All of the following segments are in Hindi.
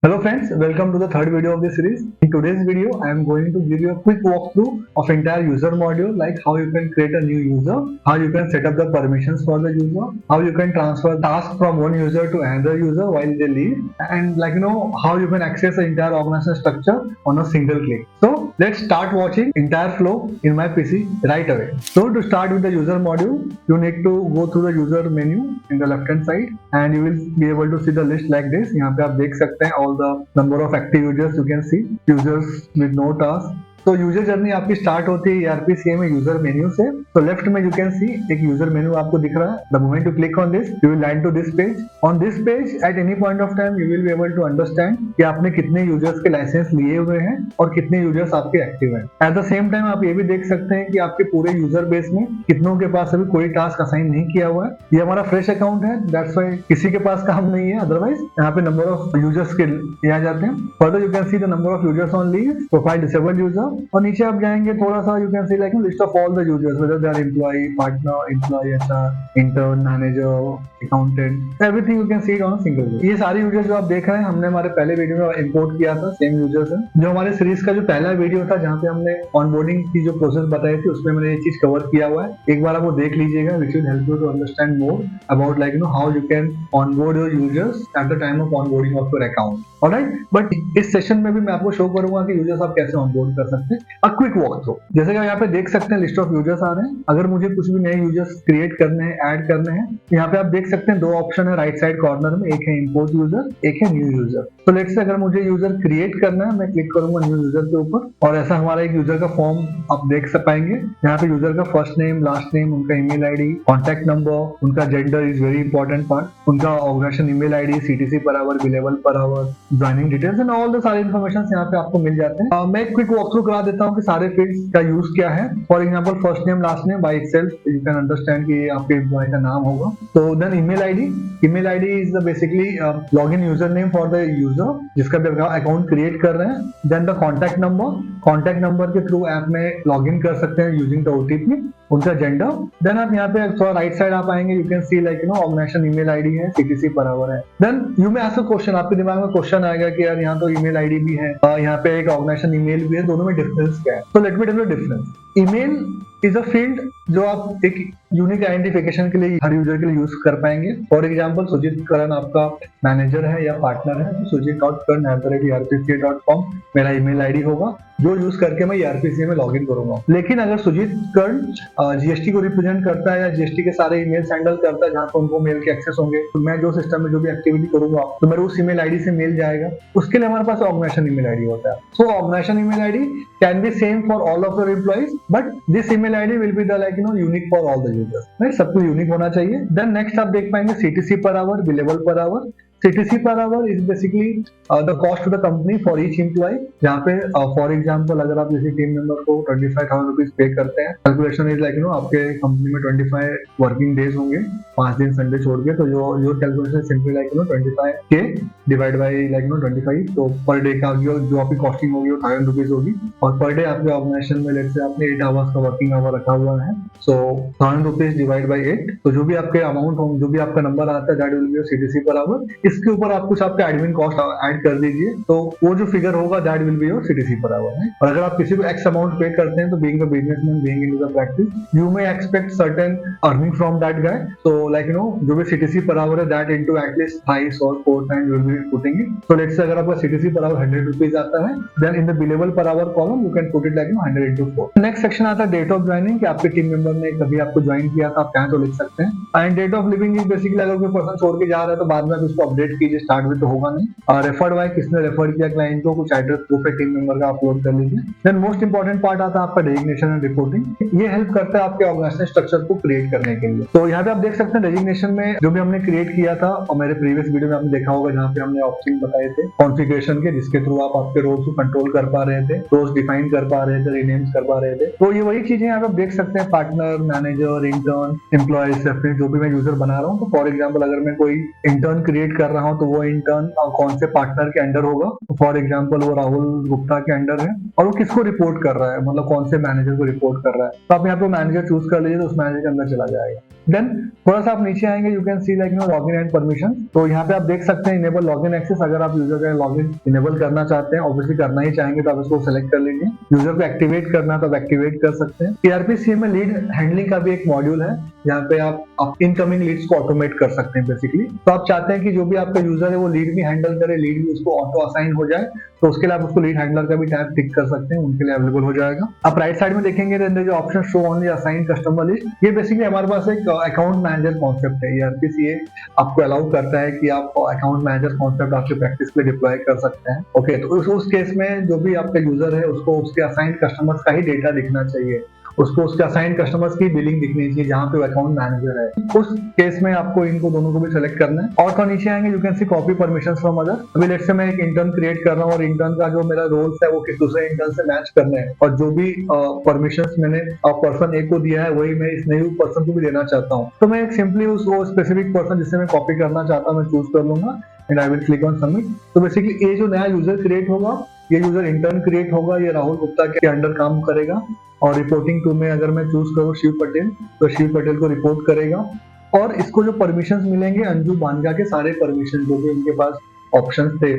Hello friends, welcome to the third video of this series. In today's video, I am going to give you a quick walkthrough of entire user module, like how you can create a new user, how you can set up the permissions for the user, how you can transfer tasks from one user to another user while they leave, and how you can access the entire organization structure on a single click. So let's start watching entire flow in my PC right away. So to start with the user module, you need to go through the user menu in the left hand side and you will be able to see the list like this. यहाँ पे आप देख सकते हैं all the number of active users, you can see users with no task. तो यूजर जर्नी आपकी स्टार्ट होती है ERP-CA में यूजर मेन्यू से. तो लेफ्ट में यू कैन सी एक यूजर मेन्यू आपको दिख रहा है. The moment you click on this you will land to this page. On this page at any point of time you will be able to understand कि आपने कितने यूजर्स के लाइसेंस लिए हुए हैं और कितने यूजर्स आपके एक्टिव हैं. एट द सेम टाइम आप ये भी देख सकते हैं कि आपके पूरे यूजर बेस में कितनों के पास अभी कोई टास्क असाइन नहीं किया हुआ है. ये हमारा फ्रेश अकाउंट है, दैट्स व्हाई किसी के पास काम नहीं है. अदरवाइज यहाँ पे नंबर ऑफ यूजर्स के ये आ जाते हैं. Further you can see the number of users on leave, profile disabled user, और नीचे आप जाएंगे थोड़ा सा you can see like list of all the users whether they are employee, partner, employee, HR, intern, manager, accountant, everything you can see it on a single view. ये सारे यूजर्स जो आप देख रहे हैं हमने हमारे पहले वीडियो में इंपोर्ट किया था. सेम यूजर्स हैं. जो हमारे सीरीज का जो पहला वीडियो था जहाँ पे हमने ऑनबोर्डिंग की जो प्रोसेस बताई थी उसमें मैंने ये चीज कवर किया हुआ है. एक बार आप वो देख लीजिएगा, which will help you to understand more about like how you can onboard your users at the time of onboarding of your account. Alright, but इस सेशन में भी मैं आपको शो करूंगा कि यूजर्स आप कैसे ऑनबोर्ड कर सकते हैं. A quick walk through. जैसे कि आप यहाँ पे देख सकते हैं लिस्ट ऑफ यूजर्स आ रहे हैं. अगर मुझे कुछ भी नए यूजर्स क्रिएट करने हैं, ऐड करने हैं, यहाँ पे आप देख सकते हैं दो ऑप्शन है राइट साइड कॉर्नर में. एक है इंपोर्ट यूजर, एक है न्यू यूजर. तो लेट्स से अगर मुझे यूजर क्रिएट करना है मैं क्लिक करूंगा न्यू यूजर के ऊपर और ऐसा हमारा एक यूजर का फॉर्म आप देख पाएंगे. यहाँ पे यूजर का फर्स्ट नेम, लास्ट नेम, उनका ईमेल आईडी, कॉन्टैक्ट नंबर, उनका gender is very important part, उनका organisation email ID, CTC per hour, billable per hour, joining details and all the सारे इन्फॉर्मेशन यहाँ पे आपको मिल जाते हैं. मैं एक क्विक वॉक थ्रू करा देता हूँ कि सारे फील्ड्स का यूज क्या है. For example first name, last name by itself you can understand कि आपके एम्प्लॉय का नाम होगा. तो then email ID is the basically login user name for the user जिसका भी अकाउंट क्रिएट कर रहे हैं. देन द कॉन्टैक्ट नंबर के थ्रू ऐप में लॉग इन कर सकते हैं यूजिंग द ओटीपी. उनका जेंडर. देन आप यहाँ पे थोड़ा राइट साइड आप आएंगे, you can see like organisation email ID है, सीटीसी पर आवर है. देन यू में आस्क अ क्वेश्चन, आपके दिमाग में क्वेश्चन आएगा कि यार यहाँ तो ईमेल आईडी भी है, यहाँ पे एक ऑर्गेनाइजेशन ईमेल भी है, दोनों में डिफरेंस क्या है. तो let me tell you difference. Email is a field जो आप एक यूनिक आइडेंटिफिकेशन के लिए हर यूजर के लिए यूज कर पाएंगे. फॉर एग्जांपल सुजीत करण आपका मैनेजर है या पार्टनर है तो sujit.karan@erpca.com मेरा ईमेल आईडी होगा जो यूज करके मैं ERP-CA में लॉगिन करूंगा. लेकिन अगर सुजीत कर्ण जीएसटी को रिप्रेजेंट करता है या जीएसटी के सारे ईमेल हैंडल करता है जहां पर उनको मेल के एक्सेस होंगे, तो मैं जो सिस्टम में जो भी एक्टिविटी करूंगा तो मेरे उस ईमेल आईडी से मेल जाएगा. उसके लिए हमारे पास ऑर्गेनाइजेशन ईमेल आईडी होता है. So organisation email ID can be same for all of your employees but this email ID will be the unique for all the users. Right, सबको यूनिक होना चाहिए. देन नेक्स्ट आप देख पाएंगे CTC per hour, billable per hour. CTC per hour is basically the cost to the company for each employee. जहाँ पे फॉर एग्जाम्पल अगर आप किसी टीम मेंबर को 25,000 रुपीज पे करते हैं, कैलकुलेशन इज लाइक आपके कंपनी में 25 वर्किंग डेज होंगे, 5 दिन संडे छोड़ के. तो जो calculation simply like 25K divide by like 25. तो पर डे का जो आपकी कॉस्टिंग होगी वो 1000 रुपीज होगी और पर डे आपके ऑर्गेनाइजेशन में लेट से आपने 8 आवर्स का वर्किंग आवर रखा हुआ है. सो 1000 रुपीज डिवाइड बाई 8. तो जो भी आपके अमाउंट हो, जो भी आपका नंबर आता है that will be CTC per hour. इसके ऊपर आप कुछ आपके एडमिन कॉस्ट ऐड कर दीजिए तो वो जो फिगर होगा that will be your CTC per hour. और अगर आप किसी को एक्स अमाउंट पे करते हैं तो being a businessman, being into the practice, you may expect certain earning from that guy. So like जो भी CTC पर आवर है दैट इनटू एटलीस्ट 3 और 4 time you will be putting it. So let's say अगर आपका CTC पर आवर 100 रुपीज आता है, then in the billable per hour column you can put it like 100 into 4. Next section आता है डेट ऑफ ज्वाइनिंग, कि आपके टीम मेंबर ने कभी आपको ज्वाइन किया था, आप चाहें तो लिख सकते हैं. End date of leaving is basically अगर कोई पर्सन छोड़ के जा रहा है तो बाद में उसको अपडेट कीजिए, स्टार्ट में तो होगा नहीं. रेफर्ड बाय, किसने रेफर किया क्लाइंट को, कुछ एड्रेस प्रूफ है टीम मेंबर का अपलोड कर लीजिए. देन मोस्ट इंपॉर्टेंट पार्ट आता है आपका डेजिग्नेशन एंड रिपोर्टिंग. ये हेल्प करता है आपके ऑर्गेनाइजेशन स्ट्रक्चर को क्रिएट करने के लिए. तो यहाँ पे आप देख सकते हैं डेजिग्नेशन में जो भी हमने क्रिएट किया था और मेरे प्रीवियस वीडियो में आपने देखा होगा जहाँ पे हमने ऑप्शन बताए थे कॉन्फ़िगरेशन के, जिसके थ्रू आप आपके रोल्स को कंट्रोल कर पा रहे थे, रोल्स डिफाइन कर पा रहे थे, रीनेम्स कर पा रहे थे. तो ये वही चीजें यहाँ पे आप देख सकते हैं, पार्टनर, मैनेजर, इंटर्न, एम्प्लॉय, जो भी मैं यूजर बना रहा हूँ. तो फॉर एग्जाम्पल अगर मैं कोई इंटर्न क्रिएट कर रहा हूँ तो वो इंटर्न कौन से पार्टनर के अंडर होगा. फॉर एग्जांपल वो राहुल गुप्ता के अंडर है और वो किसको रिपोर्ट कर रहा है, मतलब कौन से मैनेजर को रिपोर्ट कर रहा है. तो आप यहाँ पे मैनेजर चूज कर लीजिए तो उस मैनेजर के अंदर चला जाएगा. देन थोड़ा सा आप नीचे आएंगे, you can see like login and permission. तो यहाँ पे आप देख सकते हैं इनेबल लॉगिन एक्सेस। अगर आप यूजर का लॉगिन इनेबल करना चाहते हैं, ऑब्वियसली करना ही चाहेंगे, तो आप इसको सेलेक्ट कर लीजिए। यूजर को एक्टिवेट करना तो आप एक्टिवेट कर सकते हैं। ERP-CM में लीड हैंडलिंग का भी एक मॉड्यूल है, यहाँ पे आप इनकमिंग लीड्स को ऑटोमेट कर सकते हैं बेसिकली। तो आप चाहते हैं कि जो भी आपका यूजर है वो लीड भी हैंडल करे, लीड भी उसको ऑटो असाइन हो जाए, तो उसके लिए आप उसको लीड हैंडलर का भी टैब टिक कर सकते हैं, उनके लिए अवेलेबल हो जाएगा। आप राइट साइड में देखेंगे जो option show only assign customer list, ये बेसिकली हमारे पास एक अकाउंट मैनेजर कॉन्सेप्ट है। ERP-CA आपको अलाउ करता है कि आप अकाउंट मैनेजर कॉन्सेप्ट आपकी प्रैक्टिस पे डिप्लॉय कर सकते हैं। ओके, तो उस केस में जो भी आपका यूजर है उसको उसके असाइन कस्टमर्स का ही डेटा दिखना चाहिए, उसको उसके असाइन कस्टमर्स की बिलिंग दिखनी चाहिए जहां पे अकाउंट मैनेजर है। उस केस में आपको इनको दोनों को भी सेलेक्ट करना है। और तो नीचे आएंगे, you can C copy permissions from other. अभी लेट्स से मैं एक इंटर्न क्रिएट कर रहा हूँ और इंटर्न का जो मेरा रोल्स है वो किस दूसरे इंटर्न से मैच करना है, और जो भी परमिशंस मैंने पर्सन ए को दिया है वही मैं इस नए पर्सन को भी देना चाहता हूँ। तो मैं एक सिंपली उस स्पेसिफिक पर्सन जिससे मैं कॉपी करना चाहता हूँ मैं चूज कर लूंगा and I will click on submit. तो बेसिकली ये जो नया यूजर क्रिएट होगा, ये यूजर इंटर्न क्रिएट होगा, ये राहुल गुप्ता के अंडर काम करेगा। और रिपोर्टिंग टू में अगर मैं चूज करूँ शिव पटेल, तो शिव पटेल को रिपोर्ट करेगा। और इसको जो परमिशंस मिलेंगे अंजू बानगा के सारे परमिशन जो भी उनके पास ऑप्शंस थे,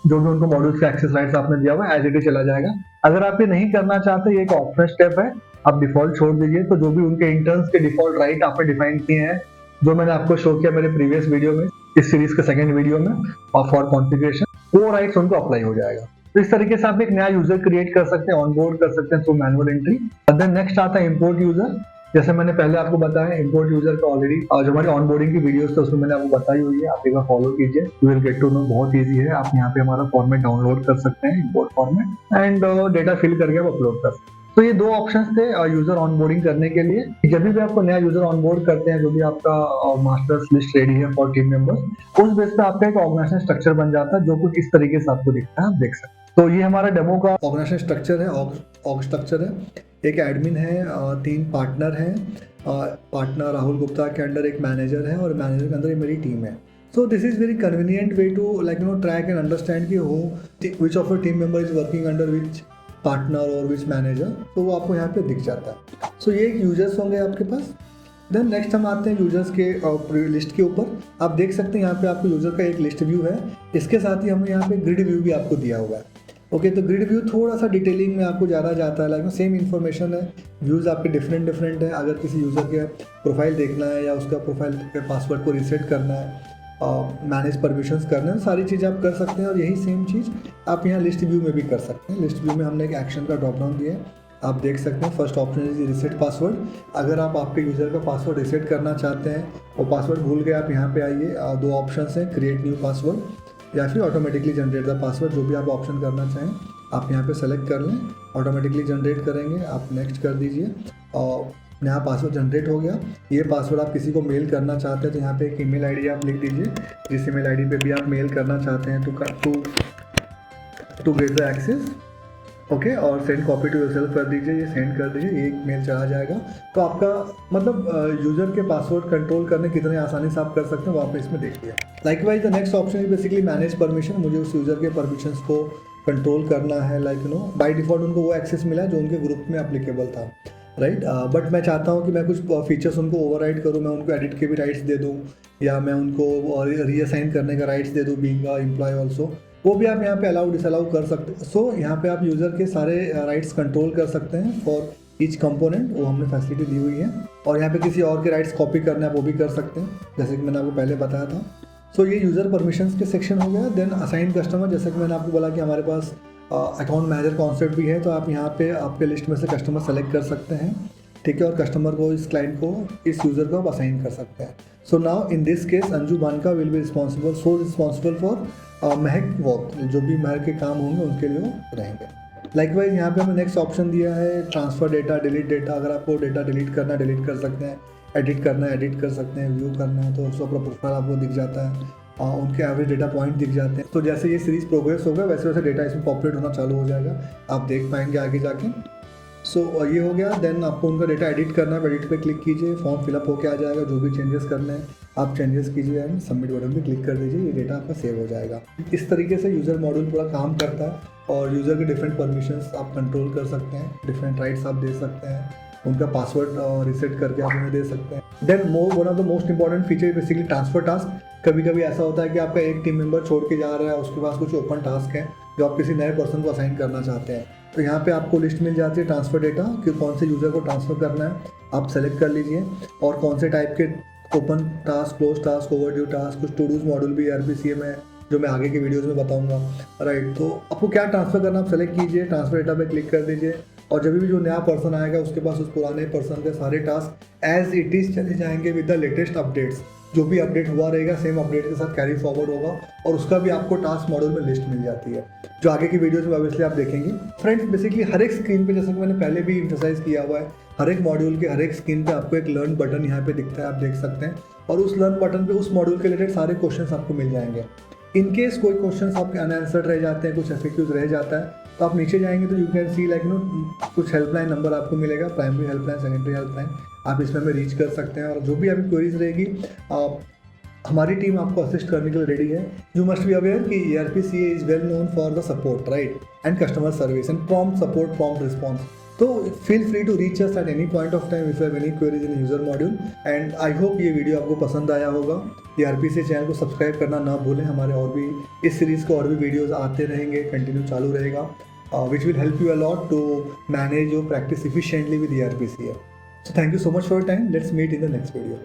जो भी उनको मॉड्यूल्स के एक्सेस राइट्स आपने दिया हुआ एज इट इज चला जाएगा। अगर आप ये नहीं करना चाहते, ये एक ऑप्शनल स्टेप है, आप डिफॉल्ट छोड़ दीजिए। तो जो भी उनके इंटर्न्स के डिफॉल्ट राइट आपने डिफाइन किए हैं, जो मैंने आपको शो किया मेरे प्रीवियस वीडियो में, इस सीरीज के सेकंड वीडियो में, और फॉर कॉन्फ़िगरेशन, वो राइट्स उनको अप्लाई हो जाएगा। तो इस तरीके से आप एक नया यूजर क्रिएट कर सकते हैं, ऑनबोर्ड कर सकते हैं through manual entry. Then next आता है इंपोर्ट यूजर। जैसे मैंने पहले आपको बताया, इंपोर्ट यूजर का ऑलरेडी जो हमारी ऑनबोर्डिंग की वीडियोस थे उसमें मैंने आपको बताई हुई है, आप एक बार फॉलो कीजिए, you will get to know. बहुत इजी है, आप यहाँ पे हमारा फॉर्मेट डाउनलोड कर सकते हैं, import format, and data fill करके आप अपलोड कर सकते हैं। तो ये दो ऑप्शंस थे यूजर ऑनबोर्डिंग करने के लिए। जब भी आपको नया यूजर ऑनबोर्ड करते हैं, जो भी आपका मास्टर्स लिस्ट रेडी है फॉर टीम मेंबर्स, उस बेस पे आपका एक ऑर्गेनाइजेशन स्ट्रक्चर बन जाता है, जो कुछ इस तरीके से आपको दिखता है, आप देख सकते हैं। तो ये हमारा डेमो का ऑर्गेनाइजेशन स्ट्रक्चर है, ऑर्ग स्ट्रक्चर है। एक एडमिन है, 3 पार्टनर हैं, पार्टनर राहुल गुप्ता के अंडर एक मैनेजर है, और मैनेजर के अंदर एक मेरी टीम है। So this is very convenient way to track and understand कि which of your team member is working under which partner और which manager, तो वो आपको यहाँ पे दिख जाता है। So ये एक यूजर्स होंगे आपके पास। देन नेक्स्ट हम आते हैं यूजर्स के लिस्ट के ऊपर। आप देख सकते हैं यहाँ पे आपको यूजर का एक लिस्ट व्यू है, इसके साथ ही हमें यहाँ पे ग्रिड व्यू भी आपको दिया हुआ है। ओके, तो ग्रिड व्यू थोड़ा सा डिटेलिंग में आपको ज़्यादा जाता है, लाइक सेम इन्फॉर्मेशन है, व्यूज़ आपके डिफरेंट है। अगर किसी यूज़र के प्रोफाइल देखना है या उसका प्रोफाइल के पासवर्ड को रीसेट करना है, मैनेज परमिशंस करना है, सारी चीज़ आप कर सकते हैं। और यही सेम चीज़ आप यहाँ लिस्ट व्यू में भी कर सकते हैं। लिस्ट व्यू में हमने एक एक्शन का ड्रॉप डाउन दिया है, आप देख सकते हैं। First option is reset password. अगर आप आपके यूज़र का पासवर्ड रीसेट करना चाहते हैं और पासवर्ड भूल गए, आप यहाँ पे आइए, 2 ऑप्शन हैं, क्रिएट न्यू पासवर्ड या फिर ऑटोमेटिकली जनरेट द पासवर्ड। जो भी आप ऑप्शन करना चाहें आप यहाँ पे सेलेक्ट कर लें, ऑटोमेटिकली जनरेट करेंगे, आप नेक्स्ट कर दीजिए और नया पासवर्ड जनरेट हो गया। ये पासवर्ड आप किसी को मेल करना चाहते हैं तो यहाँ पे एक ईमेल आईडी आप लिख दीजिए, जिस ईमेल आईडी पे भी आप मेल करना चाहते हैं to get the access. Okay, और सेंड कॉपी टू योरसेल्फ कर दीजिए, ये सेंड कर दीजिए, ये एक मेल चला जाएगा। तो आपका मतलब यूज़र के पासवर्ड कंट्रोल करने कितने आसानी से आप कर सकते हैं वो आप इसमें देखिए। Likewise the next option is basically manage permission. मुझे उस यूज़र के परमिशंस को कंट्रोल करना है, बाय डिफॉल्ट उनको वो एक्सेस मिला जो उनके ग्रुप में एप्लीकेबल था, राइट। बट मैं चाहता हूँ कि मैं कुछ फीचर्स उनको ओवरराइड करूँ, मैं उनको एडिट के भी राइट्स दे दूँ या मैं उनको रीअसाइन करने का राइट्स दे दूँ, बीइंग अ एम्प्लॉय ऑल्सो, वो भी आप यहाँ पे अलाउ डिसअलाउ कर सकते हैं। सो यहाँ पे आप यूज़र के सारे राइट्स कंट्रोल कर सकते हैं फॉर ईच कंपोनेंट, वो हमने फैसिलिटी दी हुई है। और यहाँ पे किसी और के राइट्स कॉपी करना है वो भी कर सकते हैं, जैसे कि मैंने आपको पहले बताया था। सो ये यूज़र परमिशंस के सेक्शन हो गया। देन असाइन कस्टमर, जैसे कि मैंने आपको बोला कि हमारे पास अकाउंट मैनेजर कॉन्सेप्ट भी है, तो आप यहाँ पे आपके लिस्ट में से कस्टमर सेलेक्ट कर सकते हैं, ठीक है, और कस्टमर को, इस क्लाइंट को, इस यूज़र को आप असाइन कर सकते हैं। So now in this case Anju Banka will be responsible for Mahak work, जो भी महक के काम होंगे उनके लिए वो रहेंगे। लाइकवाइज यहाँ पे हमें नेक्स्ट ऑप्शन दिया है ट्रांसफ़र डेटा, डिलीट डेटा। अगर आपको डेटा डिलीट करना है डिलीट कर सकते हैं, एडिट करना है एडिट कर सकते हैं, व्यू करना है तो उसको अपना प्रोफाइल आपको दिख जाता है, उनके एवरेज डेटा पॉइंट दिख जाते हैं। तो जैसे ये सीरीज प्रोग्रेस होगा वैसे वैसे डेटा इसमें पॉपुलेट होना चालू हो जाएगा, आप देख पाएंगे आगे जाके। सो ये हो गया। देन आपको उनका डेटा एडिट करना है, एडिट पे क्लिक कीजिए, फॉर्म फिलअप होके आ जाएगा, जो भी चेंजेस करने हैं आप चेंजेस कीजिए एंड सबमिट बटन पे क्लिक कर दीजिए, ये डेटा आपका सेव हो जाएगा। इस तरीके से यूज़र मॉड्यूल पूरा काम करता है और यूज़र के डिफरेंट परमिशंस आप कंट्रोल कर सकते हैं, डिफरेंट राइट्स आप दे सकते हैं, उनका पासवर्ड रीसेट करके आप उन्हें दे सकते हैं। Then one of the most important feature basically transfer task. कभी कभी ऐसा होता है कि आपका एक टीम मेंबर छोड़ के जा रहा है, उसके पास कुछ ओपन टास्क है जो आप किसी नए पर्सन को असाइन करना चाहते हैं, तो यहाँ पे आपको लिस्ट मिल जाती है ट्रांसफर डेटा कि कौन से यूज़र को ट्रांसफ़र करना है, आप सेलेक्ट कर लीजिए। और कौन से टाइप के open task, close task, overdue task, कुछ टू डूज मॉड्यूल भी ERP-CA में जो मैं आगे के वीडियोज़ में बताऊँगा, राइट। तो आपको क्या ट्रांसफ़र करना आप सेलेक्ट कीजिए, ट्रांसफ़र डेटा पे क्लिक कर दीजिए, और जब भी जो नया पर्सन आएगा उसके पास उस पुराने पर्सन के सारे टास्क एज इट इज़ चले जाएंगे विद द लेटेस्ट अपडेट्स। जो भी अपडेट हुआ रहेगा सेम अपडेट के साथ कैरी फॉरवर्ड होगा, और उसका भी आपको टास्क मॉड्यूल में लिस्ट मिल जाती है, जो आगे की वीडियोज़ में ऑब्वियसली आप देखेंगे। फ्रेंड्स, बेसिकली हर एक स्क्रीन पे, जैसा कि मैंने पहले भी इंफोसाइज किया हुआ है, हर एक मॉड्यूल के हर एक स्क्रीन पे आपको एक लर्न बटन यहाँ पे दिखता है, आप देख सकते हैं, और उस लर्न बटन पे उस मॉड्यूल के रिलेटेड सारे क्वेश्चंस आपको मिल जाएंगे। इन केस कोई क्वेश्चंस आपके अनआंसर्ड रह जाते हैं, कुछ FAQs रह जाता है, तो आप नीचे जाएंगे तो यू कैन सी लाइक कुछ हेल्पलाइन नंबर आपको मिलेगा, प्राइमरी हेल्पलाइन, सेकेंडरी हेल्पलाइन, आप इसमें हमें रीच कर सकते हैं। और जो भी आपकी क्वेरीज रहेगी हमारी टीम आपको असिस्ट करने के लिए रेडी है। यू मस्ट बी अवेयर कि ERP-CA is well known for the support, right, and customer service and prompt support, prompt response. तो feel free to reach us at any point of time if you have any queries in user module. And I hope ये वीडियो आपको पसंद आया होगा। ERP-CA चैनल को सब्सक्राइब करना ना भूलें, हमारे और भी इस सीरीज़ को और भी वीडियोज़ आते रहेंगे, कंटिन्यू चालू रहेगा, which will help you a lot to manage your practice efficiently with ERP-CA. So thank you so much for your time. Let's meet in the next video.